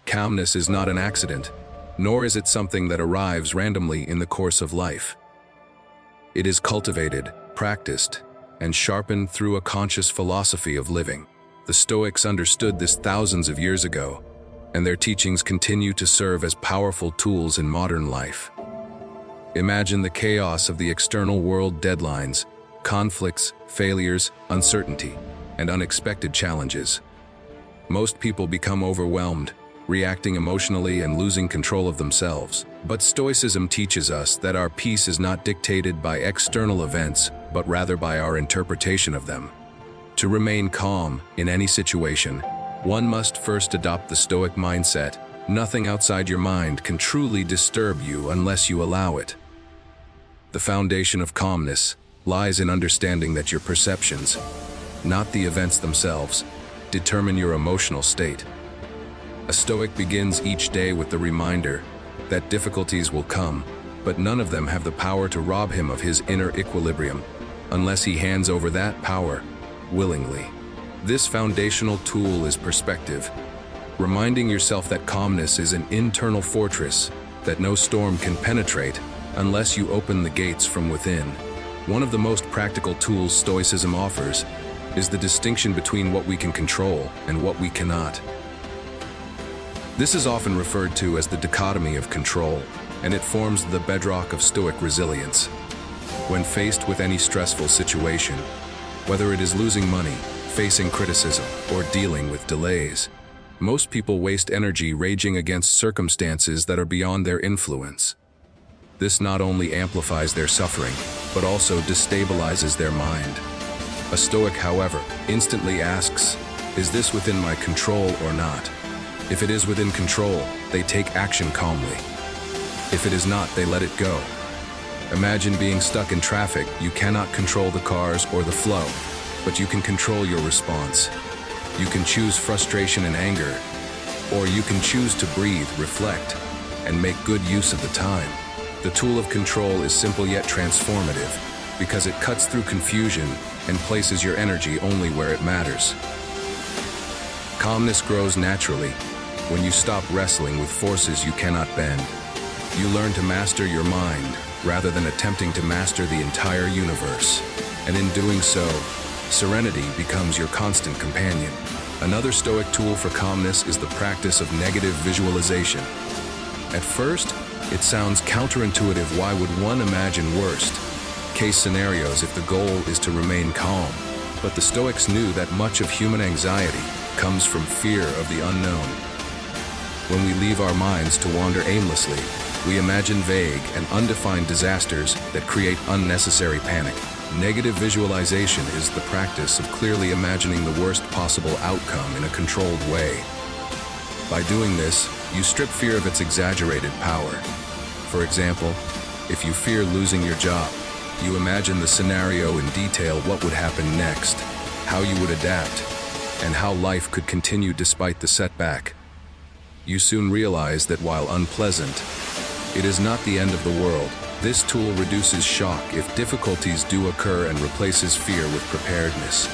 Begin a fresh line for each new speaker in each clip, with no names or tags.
Calmness is not an accident, nor is it something that arrives randomly in the course of life. It is cultivated, practiced, and sharpened through a conscious philosophy of living. The Stoics understood this thousands of years ago, and their teachings continue to serve as powerful tools in modern life. Imagine the chaos of the external world: deadlines, conflicts, failures, uncertainty, and unexpected challenges. Most people become overwhelmed, reacting emotionally and losing control of themselves. But Stoicism teaches us that our peace is not dictated by external events, but rather by our interpretation of them. To remain calm in any situation, one must first adopt the Stoic mindset. Nothing outside your mind can truly disturb you unless you allow it. The foundation of calmness lies in understanding that your perceptions, not the events themselves, determine your emotional state. A Stoic begins each day with the reminder that difficulties will come, but none of them have the power to rob him of his inner equilibrium, unless he hands over that power willingly. This foundational tool is perspective, reminding yourself that calmness is an internal fortress that no storm can penetrate unless you open the gates from within. One of the most practical tools Stoicism offers is the distinction between what we can control and what we cannot. This is often referred to as the dichotomy of control, and it forms the bedrock of Stoic resilience. When faced with any stressful situation, whether it is losing money, facing criticism, or dealing with delays, most people waste energy raging against circumstances that are beyond their influence. This not only amplifies their suffering, but also destabilizes their mind. A Stoic, however, instantly asks, "Is this within my control or not?" If it is within control, they take action calmly. If it is not, they let it go. Imagine being stuck in traffic. You cannot control the cars or the flow, but you can control your response. You can choose frustration and anger, or you can choose to breathe, reflect, and make good use of the time. The tool of control is simple yet transformative, because it cuts through confusion and places your energy only where it matters. Calmness grows naturally when you stop wrestling with forces you cannot bend. You learn to master your mind rather than attempting to master the entire universe. And in doing so, serenity becomes your constant companion. Another Stoic tool for calmness is the practice of negative visualization. At first, it sounds counterintuitive. Why would one imagine worst-case scenarios if the goal is to remain calm? But the Stoics knew that much of human anxiety comes from fear of the unknown. When we leave our minds to wander aimlessly, we imagine vague and undefined disasters that create unnecessary panic. Negative visualization is the practice of clearly imagining the worst possible outcome in a controlled way. By doing this, you strip fear of its exaggerated power. For example, if you fear losing your job, you imagine the scenario in detail: what would happen next, how you would adapt, and how life could continue despite the setback. You soon realize that while unpleasant, it is not the end of the world. This tool reduces shock if difficulties do occur and replaces fear with preparedness.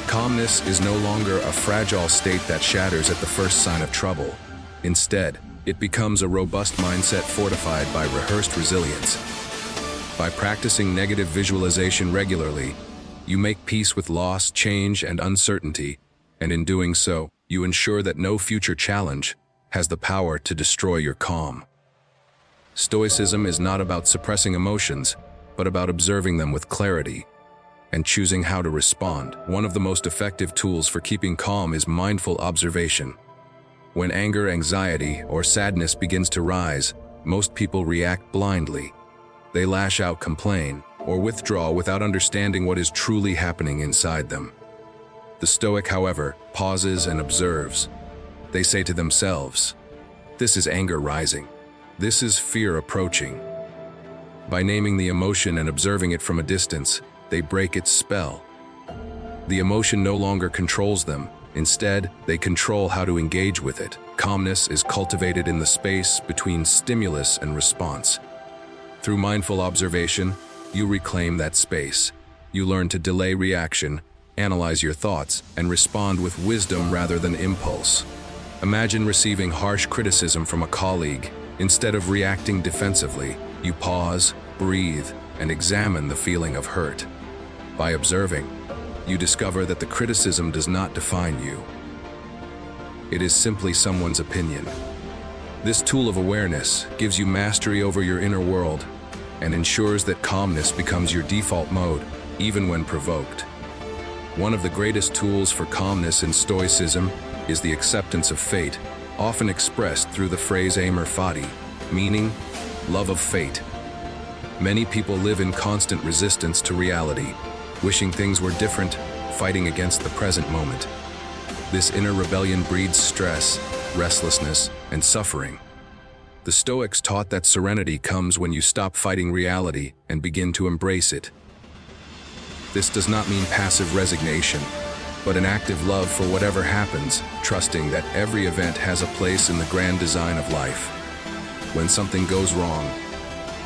Calmness is no longer a fragile state that shatters at the first sign of trouble. Instead, it becomes a robust mindset fortified by rehearsed resilience. By practicing negative visualization regularly, you make peace with loss, change, and uncertainty, and in doing so, you ensure that no future challenge has the power to destroy your calm. Stoicism is not about suppressing emotions, but about observing them with clarity and choosing how to respond. One of the most effective tools for keeping calm is mindful observation. When anger, anxiety, or sadness begins to rise, most people react blindly. They lash out, complain, or withdraw without understanding what is truly happening inside them. The Stoic, however, pauses and observes. They say to themselves, "This is anger rising. This is fear approaching." By naming the emotion and observing it from a distance, they break its spell. The emotion no longer controls them. Instead, they control how to engage with it. Calmness is cultivated in the space between stimulus and response. Through mindful observation, you reclaim that space. You learn to delay reaction, analyze your thoughts, and respond with wisdom rather than impulse. Imagine receiving harsh criticism from a colleague. Instead of reacting defensively, you pause, breathe, and examine the feeling of hurt. By observing, you discover that the criticism does not define you. It is simply someone's opinion. This tool of awareness gives you mastery over your inner world and ensures that calmness becomes your default mode, even when provoked. One of the greatest tools for calmness in Stoicism is the acceptance of fate, often expressed through the phrase amor fati, meaning love of fate. Many people live in constant resistance to reality, wishing things were different, fighting against the present moment. This inner rebellion breeds stress, restlessness, and suffering. The Stoics taught that serenity comes when you stop fighting reality and begin to embrace it. This does not mean passive resignation, but an active love for whatever happens, trusting that every event has a place in the grand design of life. When something goes wrong,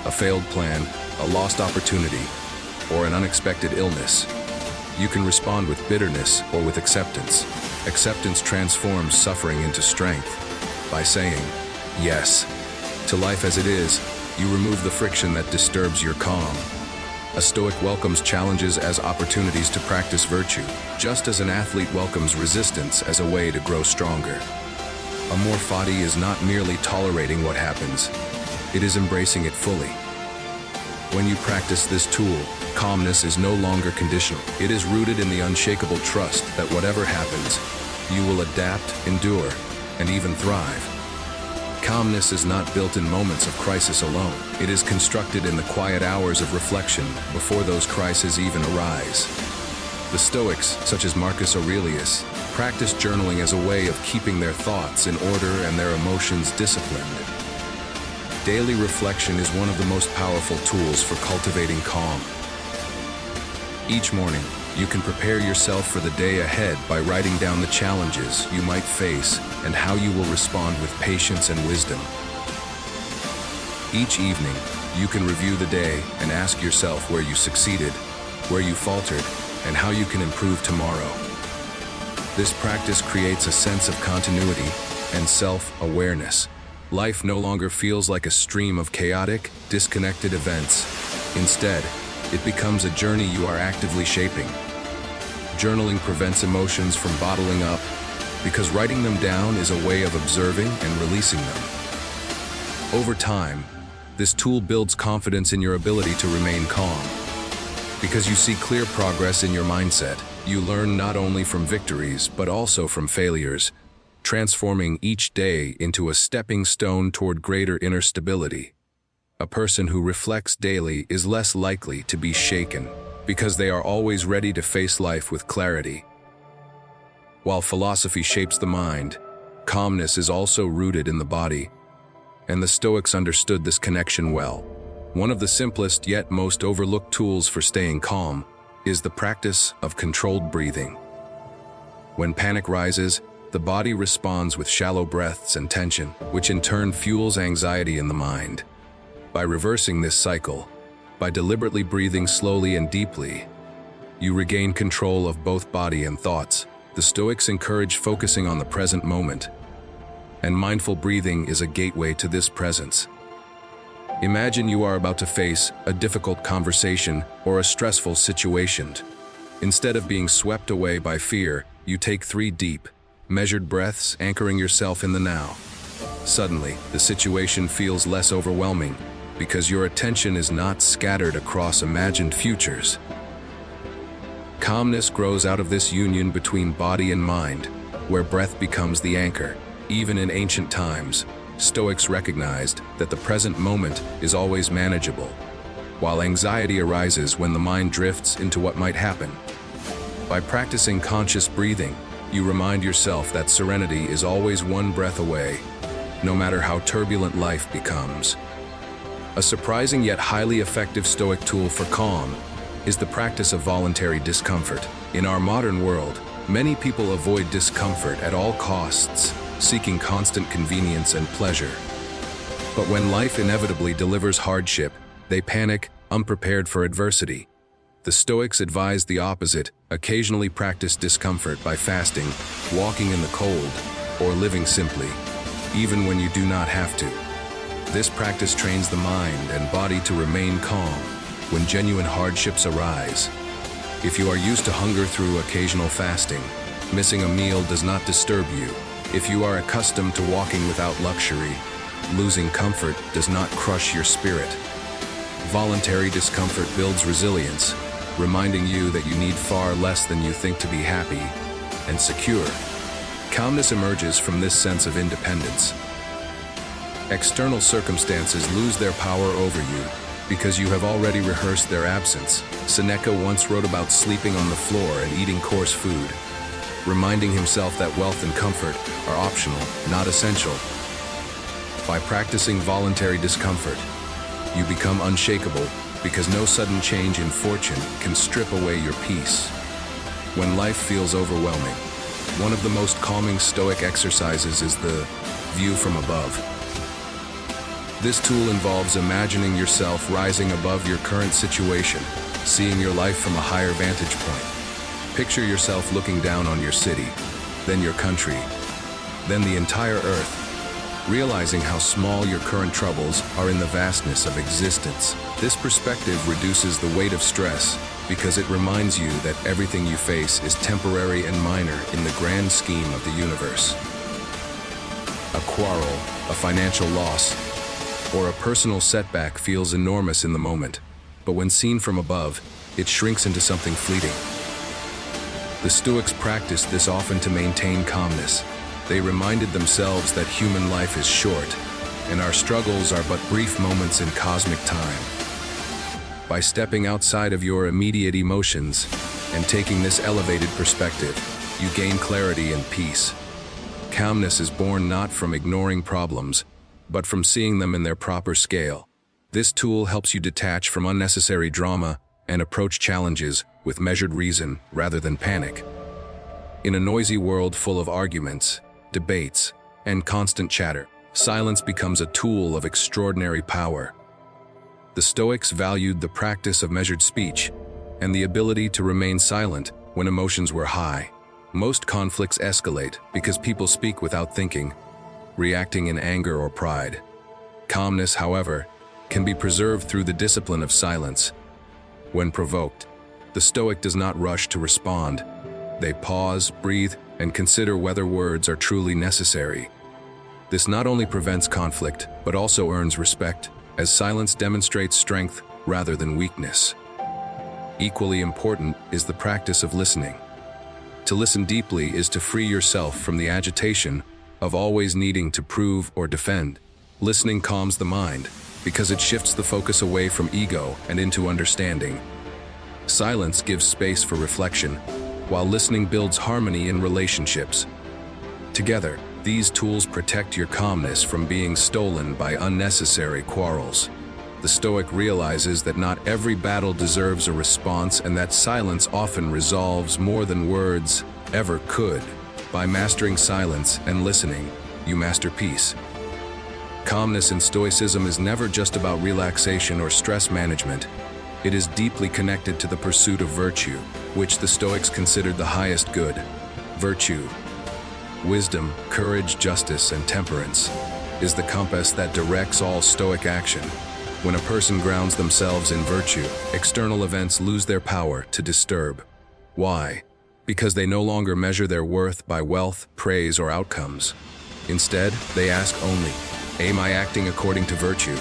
a failed plan, a lost opportunity, or an unexpected illness, you can respond with bitterness or with acceptance. Acceptance transforms suffering into strength. By saying yes to life as it is, you remove the friction that disturbs your calm. A Stoic welcomes challenges as opportunities to practice virtue, just as an athlete welcomes resistance as a way to grow stronger. Amor fati is not merely tolerating what happens, it is embracing it fully. When you practice this tool, calmness is no longer conditional. It is rooted in the unshakable trust that whatever happens, you will adapt, endure, and even thrive. Calmness is not built in moments of crisis alone. It is constructed in the quiet hours of reflection before those crises even arise. The Stoics, such as Marcus Aurelius, practiced journaling as a way of keeping their thoughts in order and their emotions disciplined. Daily reflection is one of the most powerful tools for cultivating calm. Each morning, you can prepare yourself for the day ahead by writing down the challenges you might face and how you will respond with patience and wisdom. Each evening, you can review the day and ask yourself where you succeeded, where you faltered, and how you can improve tomorrow. This practice creates a sense of continuity and self-awareness. Life no longer feels like a stream of chaotic, disconnected events. Instead, it becomes a journey you are actively shaping. Journaling prevents emotions from bottling up because writing them down is a way of observing and releasing them. Over time, this tool builds confidence in your ability to remain calm. Because you see clear progress in your mindset, you learn not only from victories but also from failures, transforming each day into a stepping stone toward greater inner stability. A person who reflects daily is less likely to be shaken because they are always ready to face life with clarity. While philosophy shapes the mind, calmness is also rooted in the body, and the Stoics understood this connection well. One of the simplest yet most overlooked tools for staying calm is the practice of controlled breathing. When panic rises, the body responds with shallow breaths and tension, which in turn fuels anxiety in the mind. By reversing this cycle, by deliberately breathing slowly and deeply, you regain control of both body and thoughts. The Stoics encourage focusing on the present moment, and mindful breathing is a gateway to this presence. Imagine you are about to face a difficult conversation or a stressful situation. Instead of being swept away by fear, you take 3 deep, measured breaths, anchoring yourself in the now. Suddenly, the situation feels less overwhelming because your attention is not scattered across imagined futures. Calmness grows out of this union between body and mind, where breath becomes the anchor. Even in ancient times, Stoics recognized that the present moment is always manageable, while anxiety arises when the mind drifts into what might happen. By practicing conscious breathing, you remind yourself that serenity is always one breath away, no matter how turbulent life becomes. A surprising yet highly effective Stoic tool for calm is the practice of voluntary discomfort. In our modern world, many people avoid discomfort at all costs, seeking constant convenience and pleasure. But when life inevitably delivers hardship, they panic, unprepared for adversity. The Stoics advise the opposite: occasionally practice discomfort by fasting, walking in the cold, or living simply, even when you do not have to. This practice trains the mind and body to remain calm when genuine hardships arise. If you are used to hunger through occasional fasting, missing a meal does not disturb you. If you are accustomed to walking without luxury, losing comfort does not crush your spirit. Voluntary discomfort builds resilience, reminding you that you need far less than you think to be happy and secure. Calmness emerges from this sense of independence. External circumstances lose their power over you because you have already rehearsed their absence. Seneca once wrote about sleeping on the floor and eating coarse food, reminding himself that wealth and comfort are optional, not essential. By practicing voluntary discomfort, you become unshakable because no sudden change in fortune can strip away your peace. When life feels overwhelming, one of the most calming Stoic exercises is the view from above. This tool involves imagining yourself rising above your current situation, seeing your life from a higher vantage point. Picture yourself looking down on your city, then your country, then the entire earth, realizing how small your current troubles are in the vastness of existence. This perspective reduces the weight of stress because it reminds you that everything you face is temporary and minor in the grand scheme of the universe. A quarrel, a financial loss, or a personal setback feels enormous in the moment, but when seen from above, it shrinks into something fleeting. The Stoics practiced this often to maintain calmness. They reminded themselves that human life is short, and our struggles are but brief moments in cosmic time. By stepping outside of your immediate emotions and taking this elevated perspective, you gain clarity and peace. Calmness is born not from ignoring problems, but from seeing them in their proper scale. This tool helps you detach from unnecessary drama and approach challenges with measured reason rather than panic. In a noisy world full of arguments, debates, and constant chatter, silence becomes a tool of extraordinary power. The Stoics valued the practice of measured speech and the ability to remain silent when emotions were high. Most conflicts escalate because people speak without thinking, reacting in anger or pride. Calmness, however, can be preserved through the discipline of silence. When provoked, the Stoic does not rush to respond. They pause, breathe, and consider whether words are truly necessary. This not only prevents conflict, but also earns respect, as silence demonstrates strength rather than weakness. Equally important is the practice of listening. To listen deeply is to free yourself from the agitation of always needing to prove or defend. Listening calms the mind because it shifts the focus away from ego and into understanding. Silence gives space for reflection, while listening builds harmony in relationships. Together, these tools protect your calmness from being stolen by unnecessary quarrels. The Stoic realizes that not every battle deserves a response and that silence often resolves more than words ever could. By mastering silence and listening, you master peace. Calmness in Stoicism is never just about relaxation or stress management. It is deeply connected to the pursuit of virtue, which the Stoics considered the highest good. Virtue, wisdom, courage, justice, and temperance, is the compass that directs all Stoic action. When a person grounds themselves in virtue, external events lose their power to disturb. Why? Because they no longer measure their worth by wealth, praise, or outcomes. Instead, they ask only, am I acting according to virtue?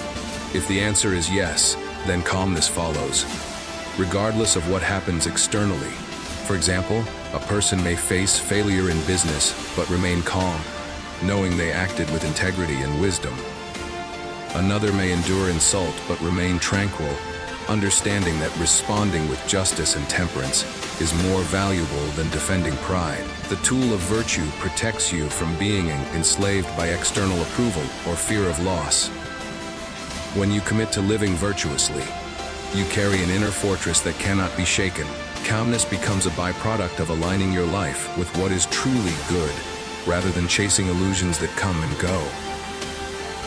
If the answer is yes, then calmness follows, regardless of what happens externally. For example, a person may face failure in business but remain calm, knowing they acted with integrity and wisdom. Another may endure insult but remain tranquil, understanding that responding with justice and temperance is more valuable than defending pride. The tool of virtue protects you from being enslaved by external approval or fear of loss. When you commit to living virtuously, you carry an inner fortress that cannot be shaken. Calmness becomes a byproduct of aligning your life with what is truly good, rather than chasing illusions that come and go.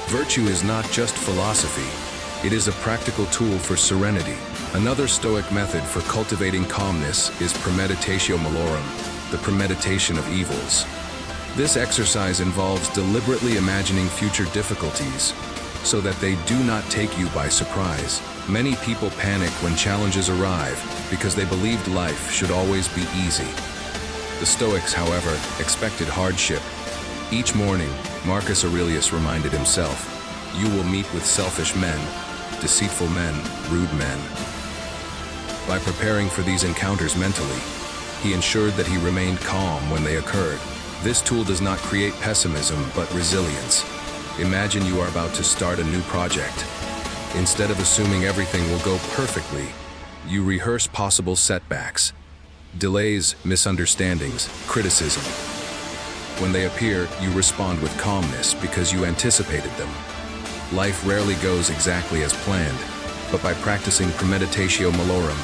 Virtue is not just philosophy, it is a practical tool for serenity. Another Stoic method for cultivating calmness is premeditatio malorum, the premeditation of evils. This exercise involves deliberately imagining future difficulties so that they do not take you by surprise. Many people panic when challenges arrive because they believed life should always be easy. The Stoics, however, expected hardship. Each morning, Marcus Aurelius reminded himself, "You will meet with selfish men, deceitful men, rude men." By preparing for these encounters mentally, he ensured that he remained calm when they occurred. This tool does not create pessimism, but resilience. Imagine you are about to start a new project. Instead of assuming everything will go perfectly, you rehearse possible setbacks, delays, misunderstandings, criticism. When they appear, you respond with calmness because you anticipated them. Life rarely goes exactly as planned, but by practicing premeditatio malorum,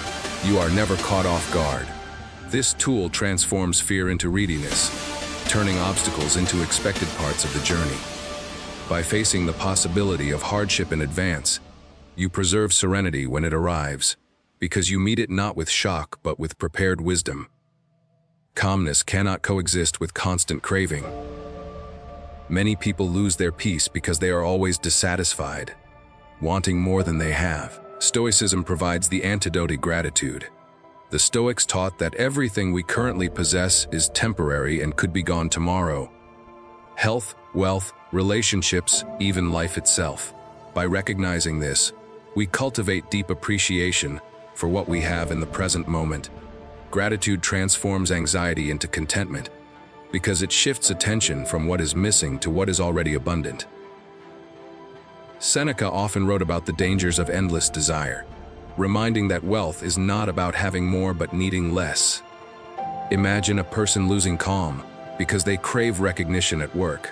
you are never caught off guard. This tool transforms fear into readiness, turning obstacles into expected parts of the journey. By facing the possibility of hardship in advance, you preserve serenity when it arrives, because you meet it not with shock but with prepared wisdom. Calmness cannot coexist with constant craving. Many people lose their peace because they are always dissatisfied, wanting more than they have. Stoicism provides the antidote to gratitude. The Stoics taught that everything we currently possess is temporary and could be gone tomorrow. Health, wealth, relationships, even life itself. By recognizing this, we cultivate deep appreciation for what we have in the present moment. Gratitude transforms anxiety into contentment because it shifts attention from what is missing to what is already abundant. Seneca often wrote about the dangers of endless desire, reminding that wealth is not about having more but needing less. Imagine a person losing calm because they crave recognition at work.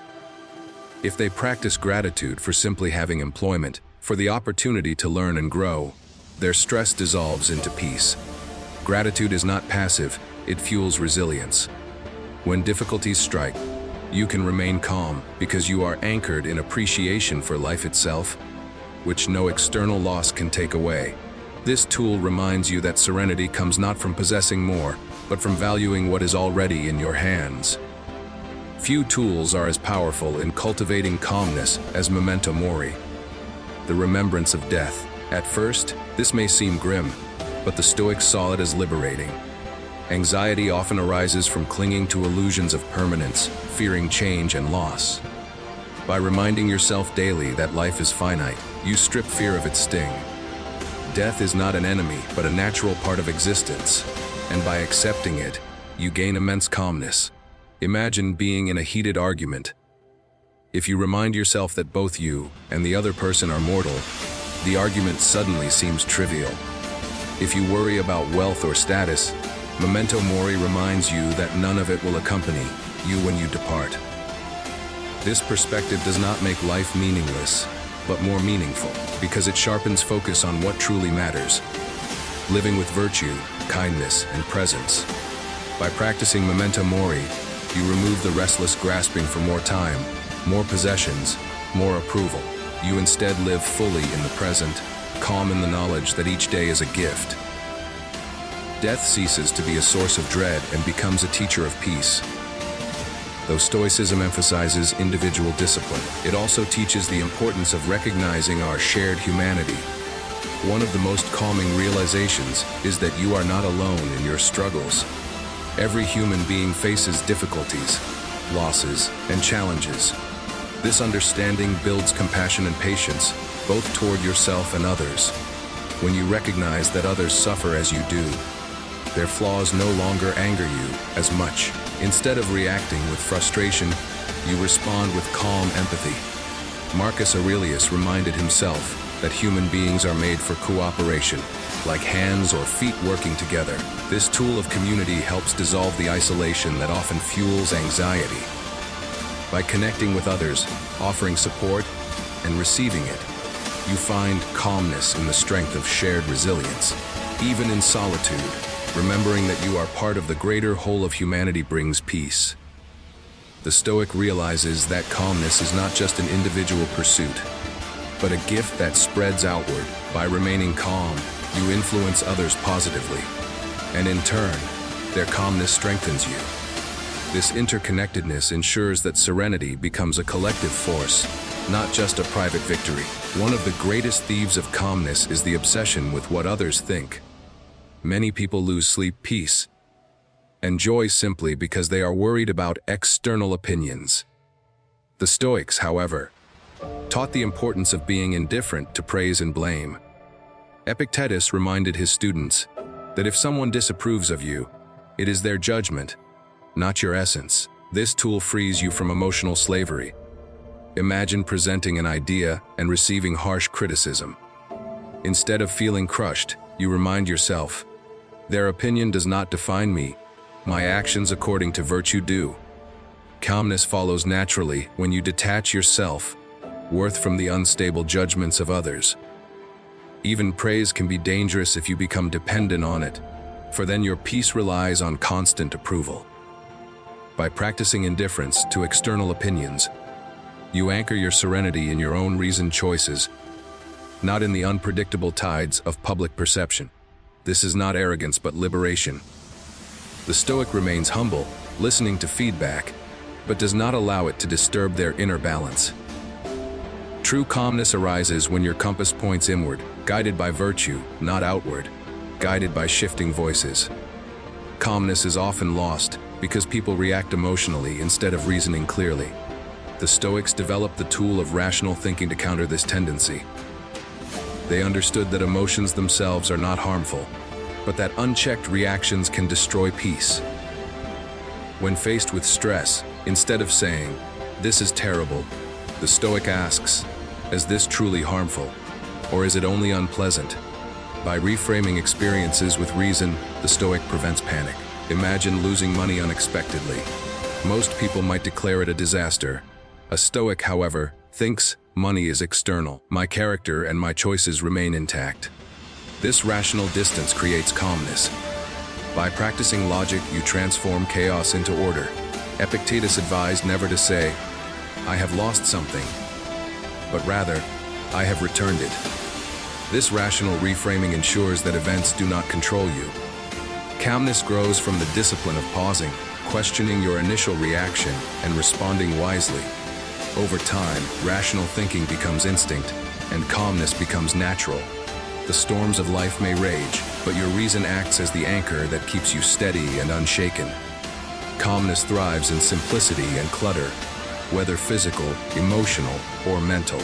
If they practice gratitude for simply having employment, for the opportunity to learn and grow, their stress dissolves into peace. Gratitude is not passive, it fuels resilience. When difficulties strike, you can remain calm because you are anchored in appreciation for life itself, which no external loss can take away. This tool reminds you that serenity comes not from possessing more, but from valuing what is already in your hands. Few tools are as powerful in cultivating calmness as memento mori, the remembrance of death. At first, this may seem grim, but the Stoics saw it as liberating. Anxiety often arises from clinging to illusions of permanence, fearing change and loss. By reminding yourself daily that life is finite, you strip fear of its sting. Death is not an enemy, but a natural part of existence, and by accepting it, you gain immense calmness. Imagine being in a heated argument. If you remind yourself that both you and the other person are mortal, the argument suddenly seems trivial. If you worry about wealth or status, memento mori reminds you that none of it will accompany you when you depart. This perspective does not make life meaningless, but more meaningful, because it sharpens focus on what truly matters. Living with virtue, kindness, and presence. By practicing memento mori, you remove the restless grasping for more time, more possessions, more approval. You instead live fully in the present, calm in the knowledge that each day is a gift. Death ceases to be a source of dread and becomes a teacher of peace. Though Stoicism emphasizes individual discipline, it also teaches the importance of recognizing our shared humanity. One of the most calming realizations is that you are not alone in your struggles. Every human being faces difficulties, losses, and challenges. This understanding builds compassion and patience, both toward yourself and others. When you recognize that others suffer as you do, their flaws no longer anger you as much. Instead of reacting with frustration, you respond with calm empathy. Marcus Aurelius reminded himself that human beings are made for cooperation, like hands or feet working together. This tool of community helps dissolve the isolation that often fuels anxiety. By connecting with others, offering support, and receiving it, you find calmness in the strength of shared resilience. Even in solitude, remembering that you are part of the greater whole of humanity brings peace. The Stoic realizes that calmness is not just an individual pursuit, but a gift that spreads outward. By remaining calm, you influence others positively, and in turn, their calmness strengthens you. This interconnectedness ensures that serenity becomes a collective force, not just a private victory. One of the greatest thieves of calmness is the obsession with what others think. Many people lose sleep, peace, and joy simply because they are worried about external opinions. The Stoics, however, taught the importance of being indifferent to praise and blame. Epictetus reminded his students that if someone disapproves of you, it is their judgment, not your essence. This tool frees you from emotional slavery. Imagine presenting an idea and receiving harsh criticism. Instead of feeling crushed, you remind yourself, their opinion does not define me, my actions according to virtue do. Calmness follows naturally when you detach your self-worth from the unstable judgments of others. Even praise can be dangerous if you become dependent on it, for then your peace relies on constant approval. By practicing indifference to external opinions, you anchor your serenity in your own reasoned choices, not in the unpredictable tides of public perception. This is not arrogance but liberation. The Stoic remains humble, listening to feedback, but does not allow it to disturb their inner balance. True calmness arises when your compass points inward, guided by virtue, not outward, guided by shifting voices. Calmness is often lost because people react emotionally instead of reasoning clearly. The Stoics developed the tool of rational thinking to counter this tendency. They understood that emotions themselves are not harmful, but that unchecked reactions can destroy peace. When faced with stress, instead of saying, "This is terrible," the Stoic asks, "Is this truly harmful? Or is it only unpleasant?" By reframing experiences with reason, the Stoic prevents panic. Imagine losing money unexpectedly. Most people might declare it a disaster. A Stoic, however, thinks money is external. My character and my choices remain intact. This rational distance creates calmness. By practicing logic, you transform chaos into order. Epictetus advised never to say, "I have lost something," but rather, "I have returned it." This rational reframing ensures that events do not control you. Calmness grows from the discipline of pausing, questioning your initial reaction, and responding wisely. Over time, rational thinking becomes instinct, and calmness becomes natural. The storms of life may rage, but your reason acts as the anchor that keeps you steady and unshaken. Calmness thrives in simplicity, and clutter, whether physical, emotional, or mental,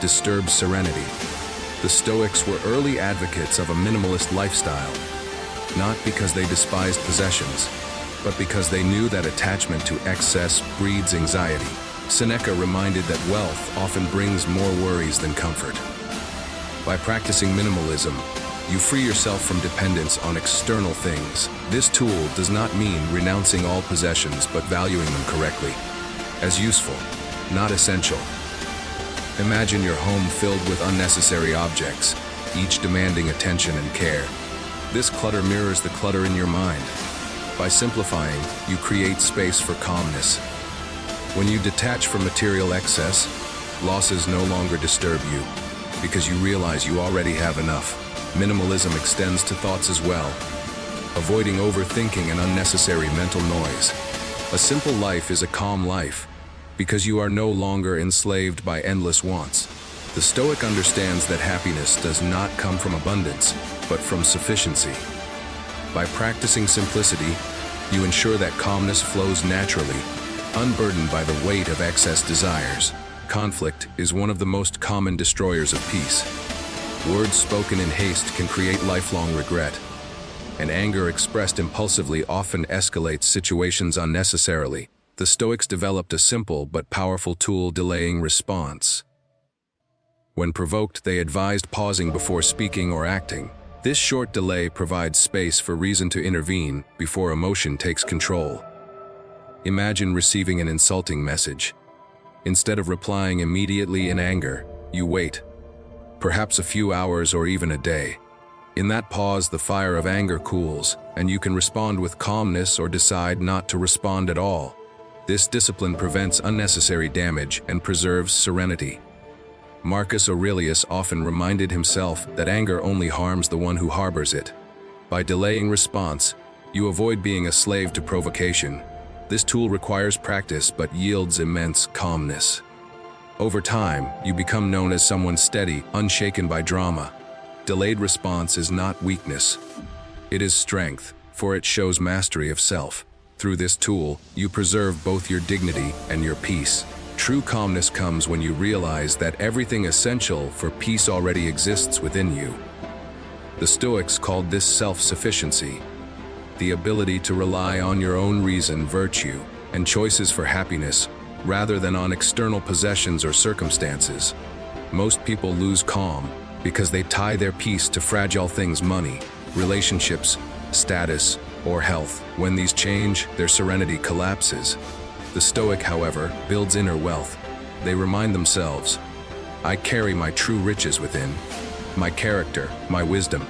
disturbs serenity. The Stoics were early advocates of a minimalist lifestyle, not because they despised possessions, but because they knew that attachment to excess breeds anxiety. Seneca reminded that wealth often brings more worries than comfort. By practicing minimalism, you free yourself from dependence on external things. This tool does not mean renouncing all possessions but valuing them correctly, as useful, not essential. Imagine your home filled with unnecessary objects, each demanding attention and care. This clutter mirrors the clutter in your mind. By simplifying, you create space for calmness. When you detach from material excess, losses no longer disturb you, because you realize you already have enough. Minimalism extends to thoughts as well, avoiding overthinking and unnecessary mental noise. A simple life is a calm life, because you are no longer enslaved by endless wants. The Stoic understands that happiness does not come from abundance, but from sufficiency. By practicing simplicity, you ensure that calmness flows naturally, unburdened by the weight of excess desires. Conflict is one of the most common destroyers of peace. Words spoken in haste can create lifelong regret, and anger expressed impulsively often escalates situations unnecessarily. The Stoics developed a simple but powerful tool: delaying response. When provoked, they advised pausing before speaking or acting. This short delay provides space for reason to intervene before emotion takes control. Imagine receiving an insulting message. Instead of replying immediately in anger, you wait, perhaps a few hours or even a day. In that pause, the fire of anger cools, and you can respond with calmness or decide not to respond at all. This discipline prevents unnecessary damage and preserves serenity. Marcus Aurelius often reminded himself that anger only harms the one who harbors it. By delaying response, you avoid being a slave to provocation, This tool requires practice but yields immense calmness. Over time, you become known as someone steady, unshaken by drama. Delayed response is not weakness. It is strength, for it shows mastery of self. Through this tool, you preserve both your dignity and your peace. True calmness comes when you realize that everything essential for peace already exists within you. The Stoics called this self-sufficiency, the ability to rely on your own reason, virtue, and choices for happiness, rather than on external possessions or circumstances. Most people lose calm because they tie their peace to fragile things: money, relationships, status, or health. When these change, their serenity collapses. The Stoic, however, builds inner wealth. They remind themselves, "I carry my true riches within, my character, my wisdom,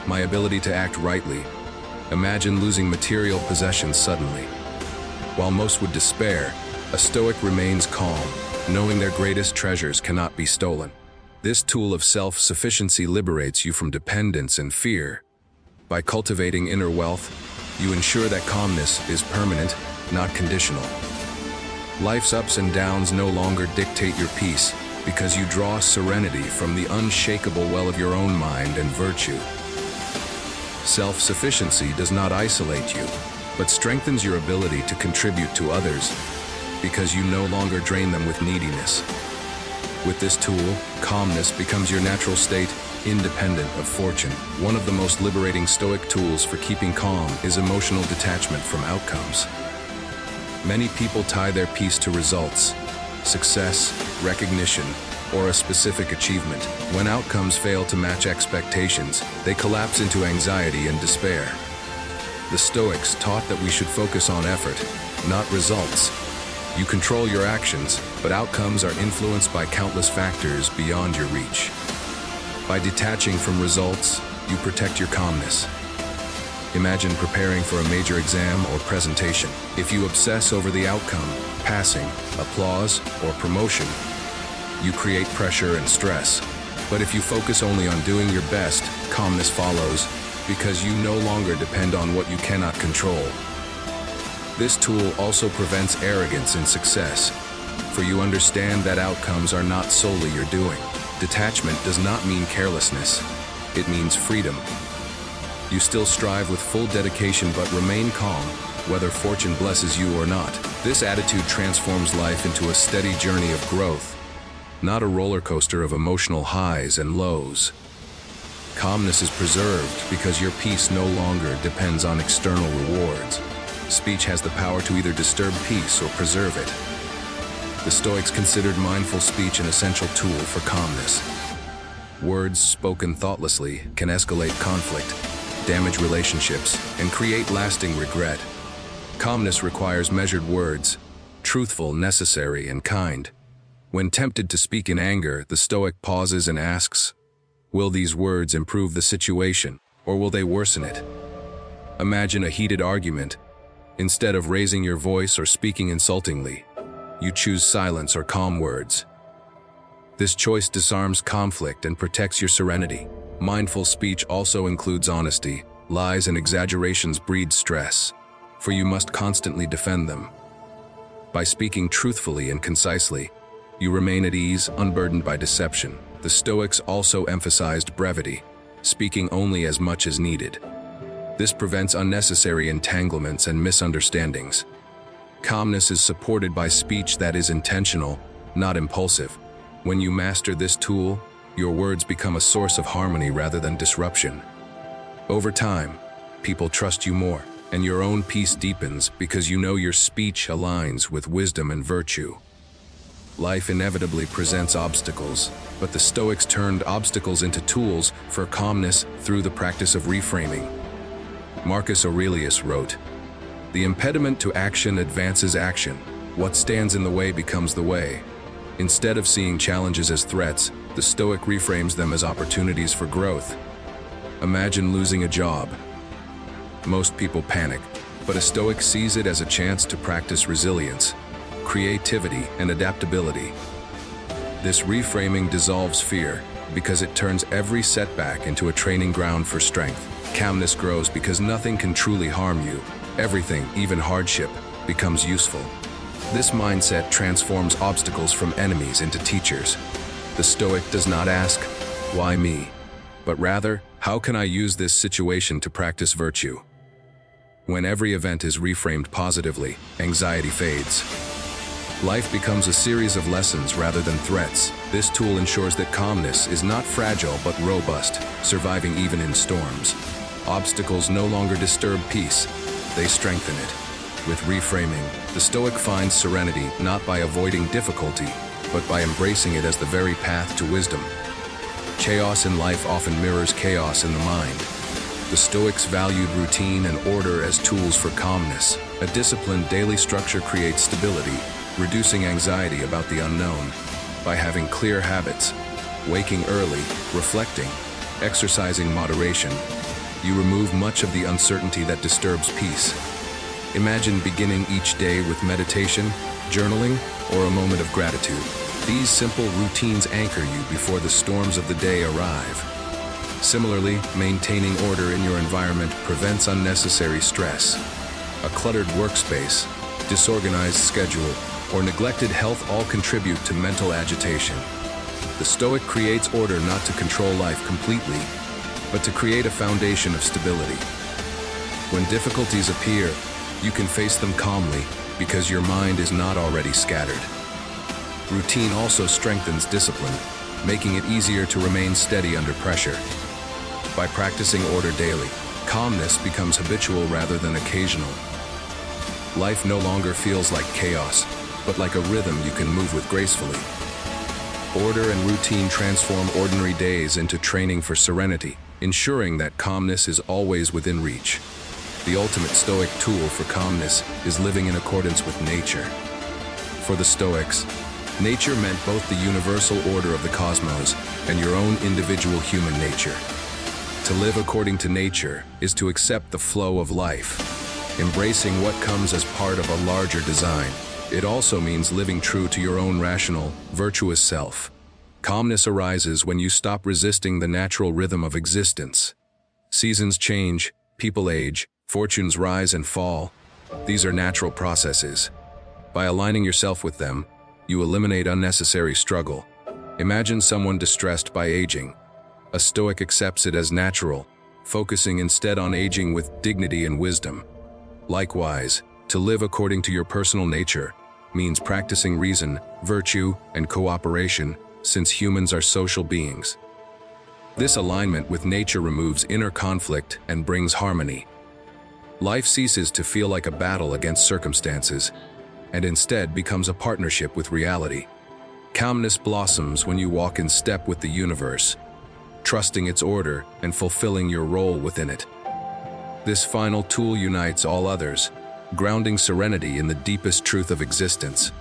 my ability to act rightly." Imagine losing material possessions suddenly. While most would despair, a Stoic remains calm, knowing their greatest treasures cannot be stolen. This tool of self-sufficiency liberates you from dependence and fear. By cultivating inner wealth, you ensure that calmness is permanent, not conditional. Life's ups and downs no longer dictate your peace, because you draw serenity from the unshakable well of your own mind and virtue. Self-sufficiency does not isolate you, but strengthens your ability to contribute to others, because you no longer drain them with neediness. With this tool, calmness becomes your natural state, independent of fortune. One of the most liberating Stoic tools for keeping calm is emotional detachment from outcomes. Many people tie their peace to results, success, recognition, or a specific achievement. When outcomes fail to match expectations, they collapse into anxiety and despair. The Stoics taught that we should focus on effort, not results. You control your actions, but outcomes are influenced by countless factors beyond your reach. By detaching from results, you protect your calmness. Imagine preparing for a major exam or presentation. If you obsess over the outcome, passing, applause, or promotion, you create pressure and stress. But if you focus only on doing your best, calmness follows, because you no longer depend on what you cannot control. This tool also prevents arrogance in success, for you understand that outcomes are not solely your doing. Detachment does not mean carelessness, it means freedom. You still strive with full dedication but remain calm, whether fortune blesses you or not. This attitude transforms life into a steady journey of growth, not a roller coaster of emotional highs and lows. Calmness is preserved because your peace no longer depends on external rewards. Speech has the power to either disturb peace or preserve it. The Stoics considered mindful speech an essential tool for calmness. Words spoken thoughtlessly can escalate conflict, damage relationships, and create lasting regret. Calmness requires measured words, truthful, necessary, and kind. When tempted to speak in anger, the Stoic pauses and asks, will these words improve the situation, or will they worsen it? Imagine a heated argument. Instead of raising your voice or speaking insultingly, you choose silence or calm words. This choice disarms conflict and protects your serenity. Mindful speech also includes honesty. Lies and exaggerations breed stress, for you must constantly defend them. By speaking truthfully and concisely, you remain at ease, unburdened by deception. The Stoics also emphasized brevity, speaking only as much as needed. This prevents unnecessary entanglements and misunderstandings. Calmness is supported by speech that is intentional, not impulsive. When you master this tool, your words become a source of harmony rather than disruption. Over time, people trust you more, and your own peace deepens because you know your speech aligns with wisdom and virtue. Life inevitably presents obstacles, but the Stoics turned obstacles into tools for calmness through the practice of reframing. Marcus Aurelius wrote, "The impediment to action advances action. What stands in the way becomes the way." Instead of seeing challenges as threats, the Stoic reframes them as opportunities for growth. Imagine losing a job. Most people panic, but a Stoic sees it as a chance to practice resilience, creativity, and adaptability. This reframing dissolves fear because it turns every setback into a training ground for strength. Calmness grows because nothing can truly harm you. Everything, even hardship, becomes useful. This mindset transforms obstacles from enemies into teachers. The Stoic does not ask, "Why me?" but rather, "How can I use this situation to practice virtue?" When every event is reframed positively, anxiety fades. Life becomes a series of lessons rather than threats. This tool ensures that calmness is not fragile but robust, surviving even in storms. Obstacles no longer disturb peace, they strengthen it. With reframing, the Stoic finds serenity not by avoiding difficulty, but by embracing it as the very path to wisdom. Chaos in life often mirrors chaos in the mind. The Stoics valued routine and order as tools for calmness. A disciplined daily structure creates stability, reducing anxiety about the unknown. By having clear habits, waking early, reflecting, exercising moderation, you remove much of the uncertainty that disturbs peace. Imagine beginning each day with meditation, journaling, or a moment of gratitude. These simple routines anchor you before the storms of the day arrive. Similarly, maintaining order in your environment prevents unnecessary stress. A cluttered workspace, disorganized schedule, or neglected health all contribute to mental agitation. The Stoic creates order not to control life completely, but to create a foundation of stability. When difficulties appear, you can face them calmly because your mind is not already scattered. Routine also strengthens discipline, making it easier to remain steady under pressure. By practicing order daily, calmness becomes habitual rather than occasional. Life no longer feels like chaos, but like a rhythm you can move with gracefully. Order and routine transform ordinary days into training for serenity, ensuring that calmness is always within reach. The ultimate Stoic tool for calmness is living in accordance with nature. For the Stoics, nature meant both the universal order of the cosmos and your own individual human nature. To live according to nature is to accept the flow of life, embracing what comes as part of a larger design. It also means living true to your own rational, virtuous self. Calmness arises when you stop resisting the natural rhythm of existence. Seasons change, people age, fortunes rise and fall. These are natural processes. By aligning yourself with them, you eliminate unnecessary struggle. Imagine someone distressed by aging. A Stoic accepts it as natural, focusing instead on aging with dignity and wisdom. Likewise, to live according to your personal nature means practicing reason, virtue, and cooperation, since humans are social beings. This alignment with nature removes inner conflict and brings harmony. Life ceases to feel like a battle against circumstances, and instead becomes a partnership with reality. Calmness blossoms when you walk in step with the universe, trusting its order and fulfilling your role within it. This final tool unites all others, grounding serenity in the deepest truth of existence.